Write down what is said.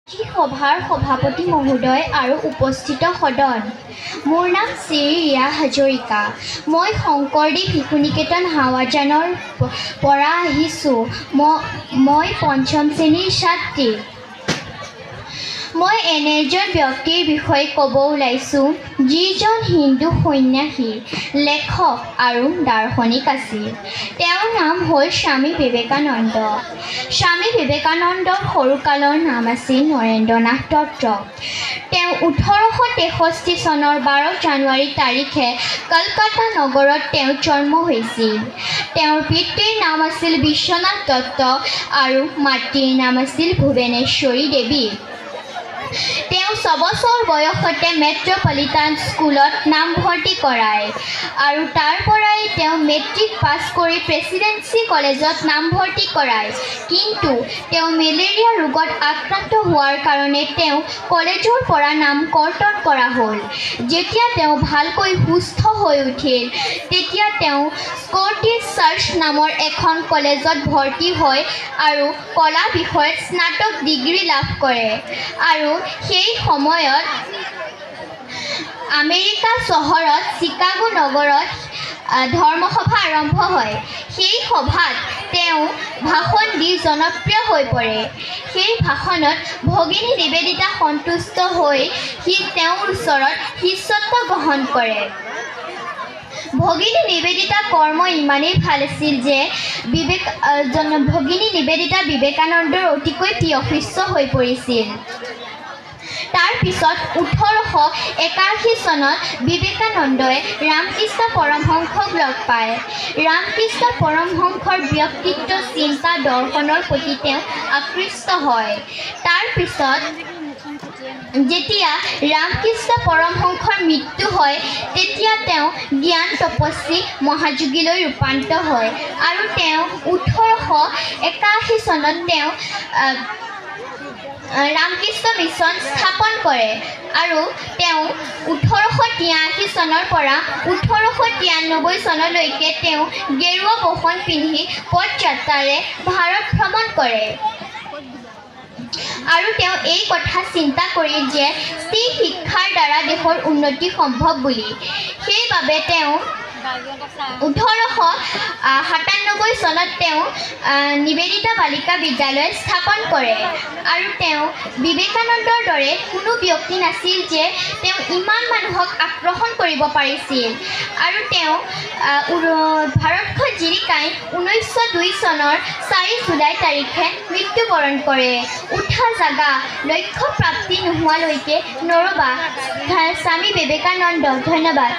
সভাৰ সভাপতি মহোদয় আৰু উপস্থিত সদন। মোৰ নাম শ্ৰী ৰিয়া হাজৰিকা। মই শংকৰদেৱ শিশু নিকেতন হাৱাজানৰ পৰা আহিছোঁ। মই পঞ্চম শ্ৰেণীৰ ছাত্ৰী। মই এনে এজন ব্যক্তিৰ বিষয়ে ক'ব ওলাইছোঁ যিজন হিন্দু সন্ন্যাসী, লেখক আৰু দাৰ্শনিক আছিল। তেওঁৰ নাম হ'ল স্বামী বিবেকানন্দ। স্বামী বিবেকানন্দৰ সৰুকালৰ নাম আছিল নৰেন্দ্ৰ নাথ দত্ত। তেওঁ 1863 চনৰ 12 জানুৱাৰী তাৰিখে কলকাতা নগৰত তেওঁৰ জন্ম হৈছিল। তেওঁৰ পিতৃৰ নাম আছিল বিশ্বনাথ দত্ত আৰু মাতৃৰ নাম আছিল ভুৱনেশ্বৰী দেৱী। তেওঁ 6 বছৰ বয়সতে মেট্ৰপলিটান স্কুলত নামভৰ্তি কৰায় আৰু তাৰ পৰাই তেওঁ মেট্ৰিক পাছ কৰি প্ৰেচিডেন্সি কলেজত নামভৰ্তি কৰায়। কিন্তু তেওঁ মেলেৰিয়া ৰোগত আক্ৰান্ত হোৱাৰ কাৰণে তেওঁ কলেজৰ পৰা নাম কৰ্তন কৰা হ'ল। যেতিয়া তেওঁ ভালকৈ সুস্থ হৈ উঠিল তেতিয়া তেওঁ স্কটিছ চাৰ্চ নামৰ এখন কলেজত ভৰ্তি হয় আৰু কলা বিষয়ত স্নাতক ডিগ্ৰী লাভ কৰে আৰু সেই সময়ত আমেৰিকা চহৰত চিকাগো নগৰত ধৰ্মসভা আৰম্ভ হয়। সেই সভাত তেওঁ ভাষণ দি জনপ্ৰিয় হৈ পৰে। সেই ভাষণত ভগিনী নিবেদিতা সন্তুষ্ট হৈ তেওঁৰ ওচৰত শিষ্যত্ব গ্ৰহণ কৰে। ভগিনী নিবেদিতাৰ কৰ্ম ইমানেই ভাল আছিল যে ভগিনী নিবেদিতা বিবেকানন্দৰ অতিকৈ প্ৰিয় শিষ্য হৈ পৰিছিল। তাৰ পিছত 1881 চনত বিবেকানন্দই ৰামকৃষ্ণ পৰমহংসক লগ পায়। ৰামকৃষ্ণ পৰমহংসৰ ব্যক্তিত্ব, চিন্তা, দৰ্শনৰ প্ৰতি তেওঁ আকৃষ্ট হয়। তাৰ পিছত যেতিয়া ৰামকৃষ্ণ পৰমহংসৰ মৃত্যু হয় তেতিয়া তেওঁ জ্ঞান তপস্বী মহাযোগীলৈ ৰূপান্তৰ হয় আৰু তেওঁ 1881 চনত তেওঁ ৰামকৃষ্ণ মিছন স্থাপন কৰে আৰু তেওঁ 1883 চনৰ পৰা 1893 চনলৈকে তেওঁ গেৰুৱা বসন পিন্ধি পদযাত্ৰাৰে ভাৰত ভ্ৰমণ কৰে আৰু তেওঁ এই কথা চিন্তা কৰিল যে স্ত্ৰী শিক্ষাৰ দ্বাৰা দেশৰ উন্নতি সম্ভৱ বুলি। সেইবাবে তেওঁ 1897 চনত তেওঁ নিবেদিতা বালিকা বিদ্যালয় স্থাপন কৰে আৰু তেওঁ বিবেকানন্দৰ দৰে কোনো ব্যক্তি নাছিল যে তেওঁ ইমান মানুহক আকৰ্ষণ কৰিব পাৰিছিল আৰু তেওঁ ভাৰতখন জিলিকাই 1902 চনৰ 4 জুলাই তাৰিখে মৃত্যুবৰণ কৰে। উঠা জাগা লক্ষ্য প্ৰাপ্তি নোহোৱালৈকে নৰবা। স্বামী বিবেকানন্দ। ধন্যবাদ।